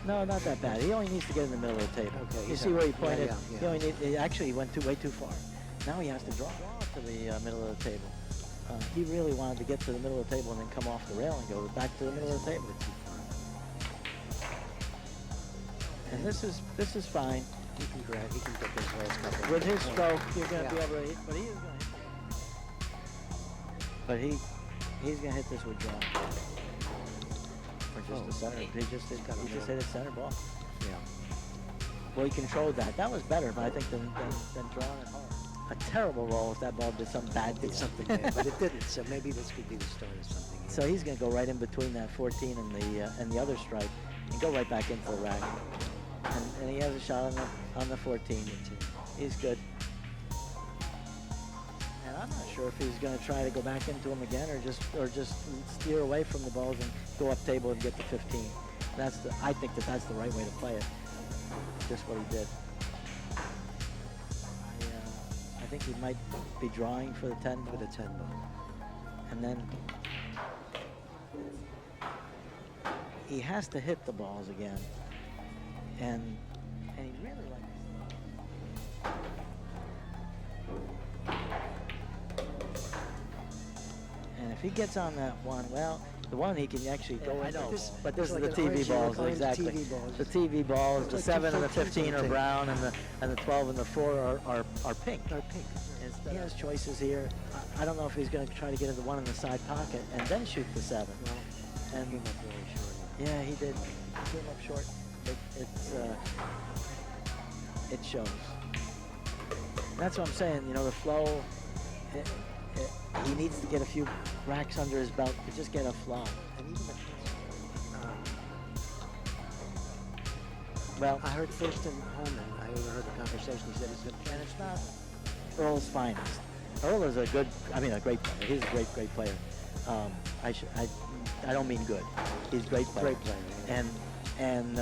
No, not that bad. He only needs to get in the middle of the table. Okay. You see where he pointed? Yeah. He only actually he went way too far. Now he has to draw to the middle of the table. He really wanted to get to the middle of the table and then come off the rail and go back to the middle of the table. And this is fine. He can get those last couple. With his stroke, you're going to be able to hit, but he is going to hit. But he's going to hit this with draw. Or just the center. He just hit his center ball. Yeah. Well, he controlled that. That was better, but I think than drawing it hard. A terrible roll if that ball did something bad. Did something bad, but it didn't. So maybe this could be the start of something. Yeah. So he's going to go right in between that 14 and the other strike, and go right back into the rack. And he has a shot on the 14. He's good. And I'm not sure if he's going to try to go back into him again or just steer away from the balls and go up table and get the 15. I think that's the right way to play it. Just what he did. I think he might be drawing for the 10 ball. For the 10 ball. And then he has to hit the balls again. And he really likes it. And if he gets on that one, well, the one he can actually go into. But this is the TV balls, exactly. The TV balls, the 7 and the 15 are brown, and the 12 and the 4 are pink. He has choices here. I don't know if he's going to try to get into one in the side pocket and then shoot the 7. And Came up really short. yeah, he did. He came up short. It shows. That's what I'm saying. The flow. He needs to get a few racks under his belt to just get a flow. And even well, I heard first in Holman. I overheard the conversation. He said he's good. And it's not Earl's finest. Earl is a great player. He's a great player. I don't mean good. He's a great player. Great player. Yeah. And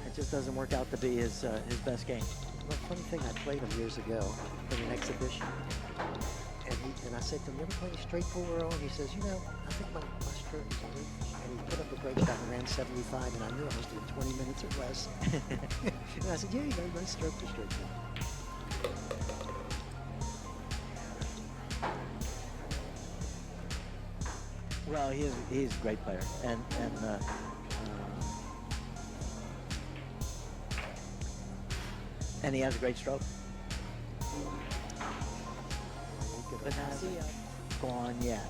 it just doesn't work out to be his best game. Well, funny thing, I played him years ago in an exhibition, and I said to him, "You ever played a straight full Earl?" And he says, "I think my stroke is a weak." And he put up a great shot and ran 75, and I knew I was doing 20 minutes or less. And I said, "Yeah, you got a nice stroke for straight full." Well, he's a great player, and he has a great stroke. But hasn't gone yet.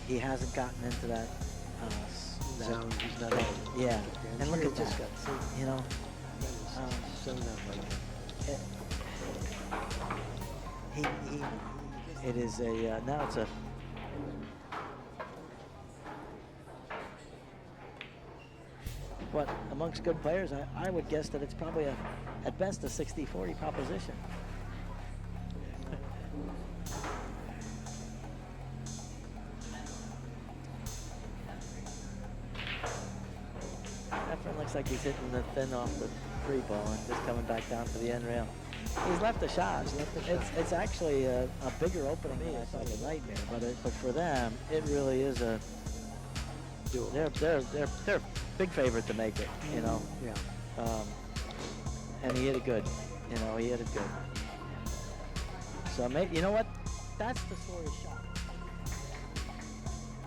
He hasn't gotten into that Zone. He's not. Yeah, and look at just that. got so not like It is a now it's a. But amongst good players, I would guess that it's probably at best a 60-40 proposition. Efren looks like he's hitting the thin off the 3 ball and just coming back down to the end rail. He's left a shot. It's actually a bigger opening than I thought. Like a nightmare, but for them, it really is a. They're big favorite to make it, Yeah. And he hit it good. He hit it good. So maybe, you know what? That's the sort of shot.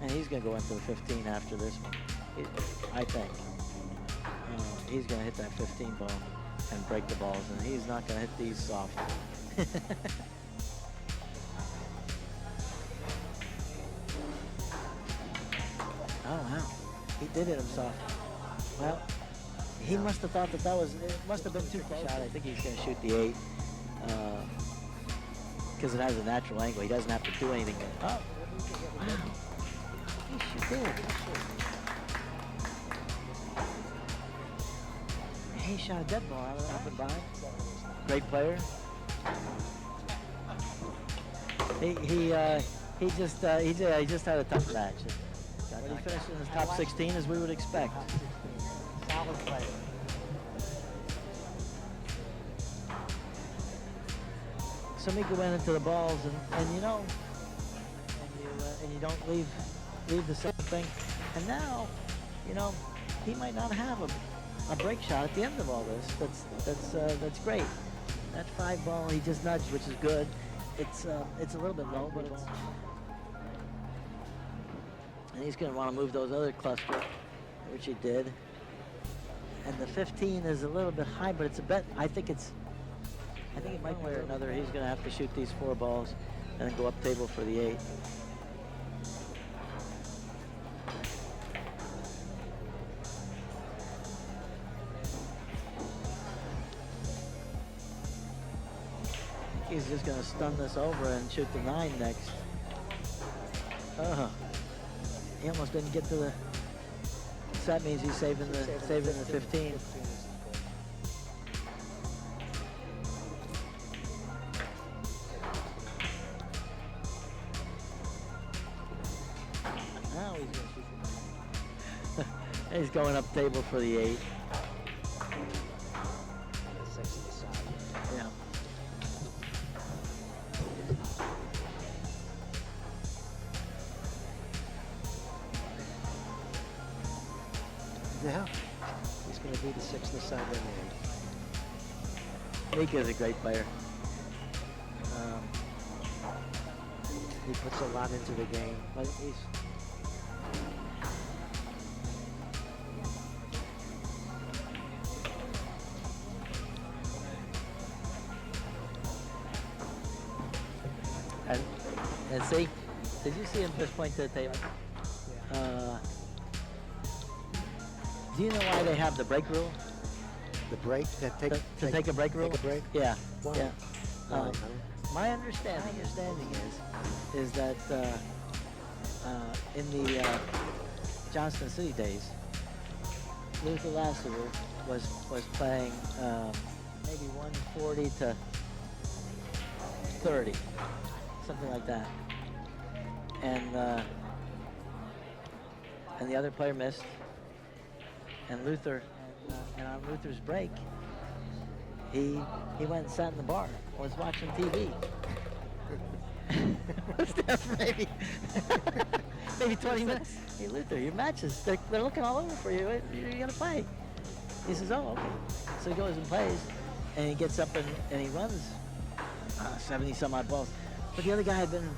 And he's going to go into the 15 after this one, I think. He's going to hit that 15 ball and break the balls, and he's not going to hit these soft. did hit him soft. Well, he must have thought that it must have been too close. I think he's going to shoot the 8 because it has a natural angle. He doesn't have to do anything. Oh, wow. He sure did. He shot a dead ball out of up and by. Great player. He just had a tough match. But he finished in his top 16 as we would expect. Solid player. So Mika went into the balls, and you know, and you don't leave the same thing. And now, you know, he might not have a break shot at the end of all this. That's great. That 5 ball he just nudged, which is good. It's a little bit low, but it's. And he's going to want to move those other cluster, which he did. And the 15 is a little bit high, but it's a bet. I think it might play another. He's going to have to shoot these 4 balls and then go up table for the 8. He's just going to stun this over and shoot the 9 next. He almost didn't get to the. So that means he's saving the 15. Now he's going to shoot. He's going up table for the 8. Yeah. Yeah, he's going to be the 6 in the side of the Mika is a great player. He puts a lot into the game. But he's and see, did you see him just point to the table? Do you know why they have the break rule? The break? Take a break rule? Take a break? Yeah. Why? Yeah. My understanding is that in the Johnston City days, Luther Lassiter was playing maybe 140 to 30, something like that, and the other player missed. And Luther, and on Luther's break, he went and sat in the bar, was watching TV. Was there for maybe 20 minutes? Hey Luther, your matches, they're looking all over for you. You're gonna play. He says, oh, okay. So he goes and plays, and he gets up and he runs 70 some odd balls. But the other guy had been.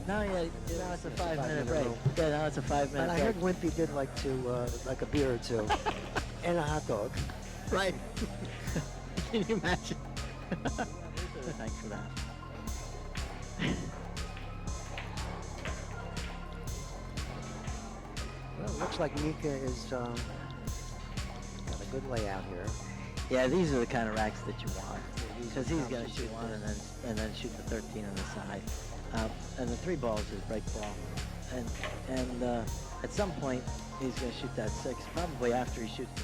Now it's a 5-minute break. Yeah, now it's a 5-minute break. And I heard Wimpy did like a beer or two and a hot dog. Right. Can you imagine? Thanks for that. Well, it looks like Mika is got a good layout here. Yeah, these are the kind of racks that you want, because he's going to shoot 1 and then shoot the 13 on the side. And the 3 balls is break ball, and at some point he's going to shoot that 6, probably after he shoots the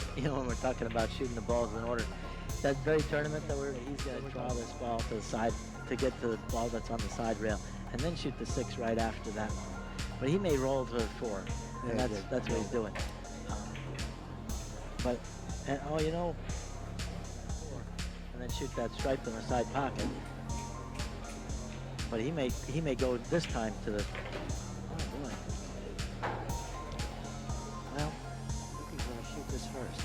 5. You know, when we're talking about shooting the balls in order, that very tournament that he's going to draw this ball to the side to get to the ball that's on the side rail, and then shoot the 6 right after that one. But he may roll to the 4. And that's what he's doing. You know, and then shoot that stripe in the side pocket. But he may go this time to the. Oh boy. Well, I think he's going to shoot this first.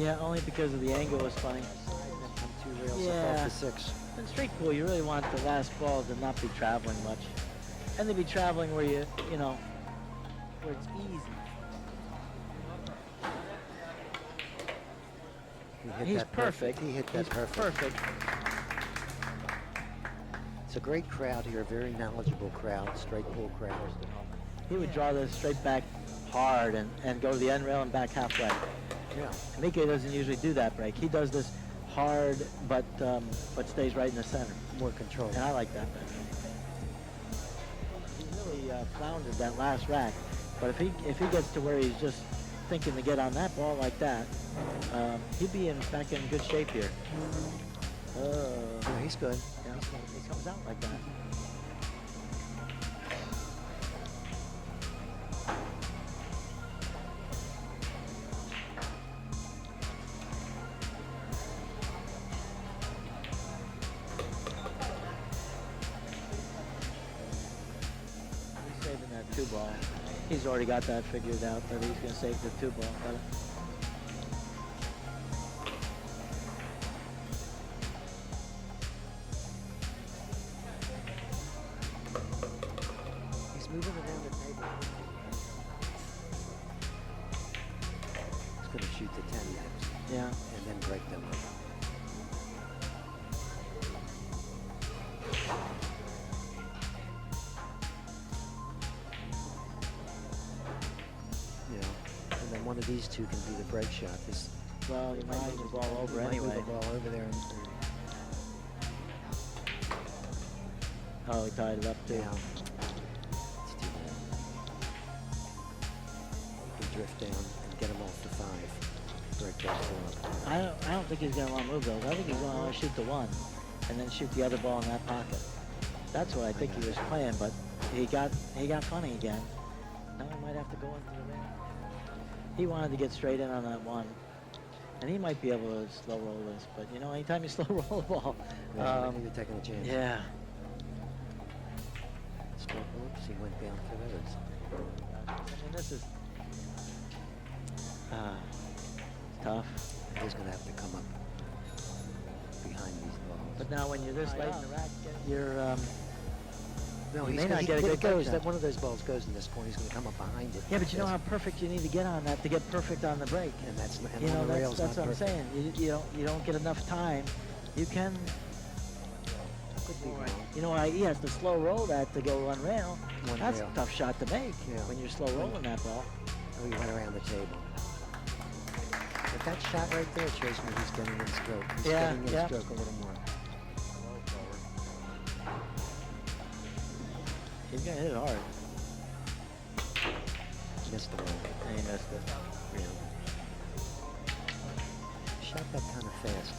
yeah, only because of the angle was funny. And then come 2 rails Yeah. off the 6. In street pool, you really want the last ball to not be traveling much, and to be traveling where you know, where it's easy. He's perfect. He hit that He's perfect. It's a great crowd here, a very knowledgeable crowd, straight pull crowd. He would draw this straight back hard and go to the end rail and back halfway. Yeah. Mika doesn't usually do that break. He does this hard, but stays right in the center. More control. And I like that better. He really floundered that last rack, but if he gets to where he's just thinking to get on that ball like that, he'd be back in good shape here. Yeah, he's good. Yeah, he comes out like that. He's saving that 2-ball. He's already got that figured out that he's going to save the 2-ball. Moving around the table. He's going to shoot the 10 next. Yeah. And then break them up. Yeah. And then one of these two can be the break shot. Well, you might move the ball over anyway. Move the ball over there. Oh, he tied it up too. Yeah. Drift down and get him off the 5. Break that 4 up. I don't think he's going to want to move those. I think he's going to want to shoot the 1 and then shoot the other ball in that pocket. That's what I think he was playing, but he got funny again. Now he might have to go into the ring. He wanted to get straight in on that 1. And he might be able to slow roll this, but you know, anytime you slow roll a ball, I think you're taking a chance. Yeah. Oops, he went down for those. I mean, this is tough. He's going to have to come up behind these balls. But now when you're this late in the rack, you're no, you he may not get a good goes. shot. That one of those balls goes in this point. He's going to come up behind it. Yeah, but you know how perfect you need to get on that to get perfect on the break. And that's you know, on the rails, that's not what perfect. I'm saying. You don't get enough time. You can. Could be wrong. You know, he has to slow roll that to go on rail. That's rail. a tough shot to make Yeah. when you're slow rolling that ball. Oh, he went around the table. But that shot right there shows me he's getting in stroke. He's getting in stroke a little more. He's gonna hit it hard. Missed the roll. And he missed it. Yeah. Shot that kind of fast.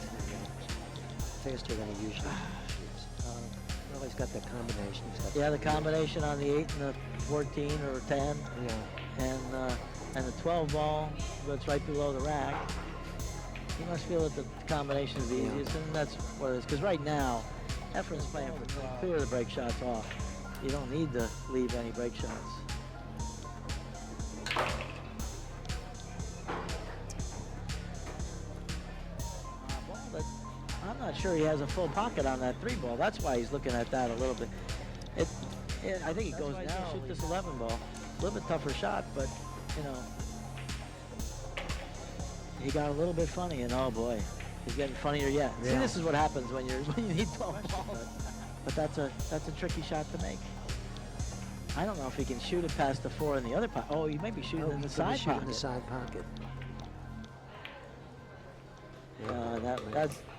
Faster than he usually shoots. Well, he's got that combination. Yeah, the combination on the 8 and the 14 or 10. Yeah. And the 12 ball that's right below the rack. You must feel that the combination is the easiest, and that's what it is. Because right now, Efren's playing for clear the break shots off. You don't need to leave any break shots. I'm not sure he has a full pocket on that 3 ball. That's why he's looking at that a little bit. I think he goes now. Shoot this 11 ball. A little bit tougher shot, but you know, he got a little bit funny, and oh boy, he's getting funnier yet. Yeah. See, this is what happens when you need 12 balls. But that's a tricky shot to make. I don't know if he can shoot it past the 4 in the other pocket. Oh, he might be shooting in the side pocket. In the side pocket.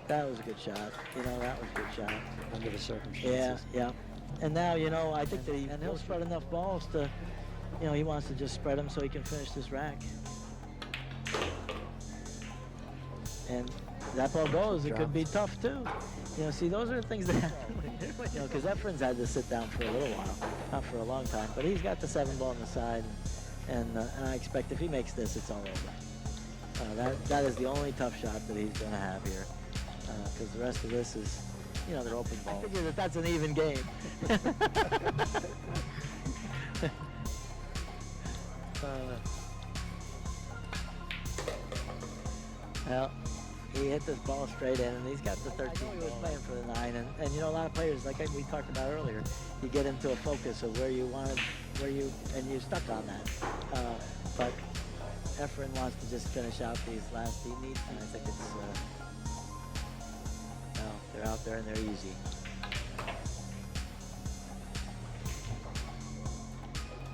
That was a good shot. You know, that was a good shot. Under the circumstances. Yeah. And now, you know, I think that he'll spread enough balls to, you know, he wants to just spread them so he can finish this rack. And that ball goes, it could be tough too. You know, see, those are the things that happen. You know, because Efren's had to sit down for a little while, not for a long time. But he's got the 7 ball on the side, and I expect if he makes this, it's all over. That is the only tough shot that he's going to have here, because the rest of this is, you know, they're open balls. I figure that's an even game. Well, he hit this ball straight in, and he's got the 13 ball. He was playing for the 9, and you know, a lot of players, like we talked about earlier, you get into a focus of where you wanted, and you're stuck on that. But Efren wants to just finish out these last team meets, and I think it's, no, they're out there and they're easy.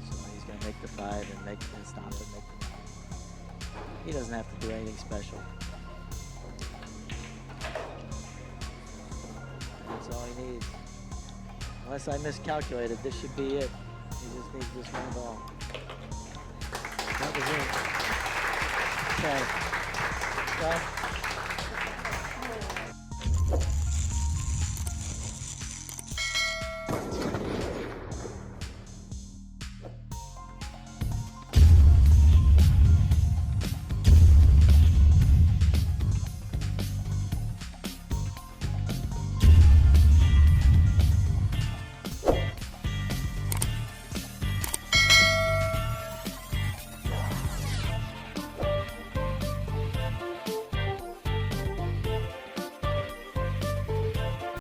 So he's going to make the 5 and stop and make the 9. He doesn't have to do anything special. That's all he needs. Unless I miscalculated, this should be it. He just needs this one ball. That was it. Okay. Well,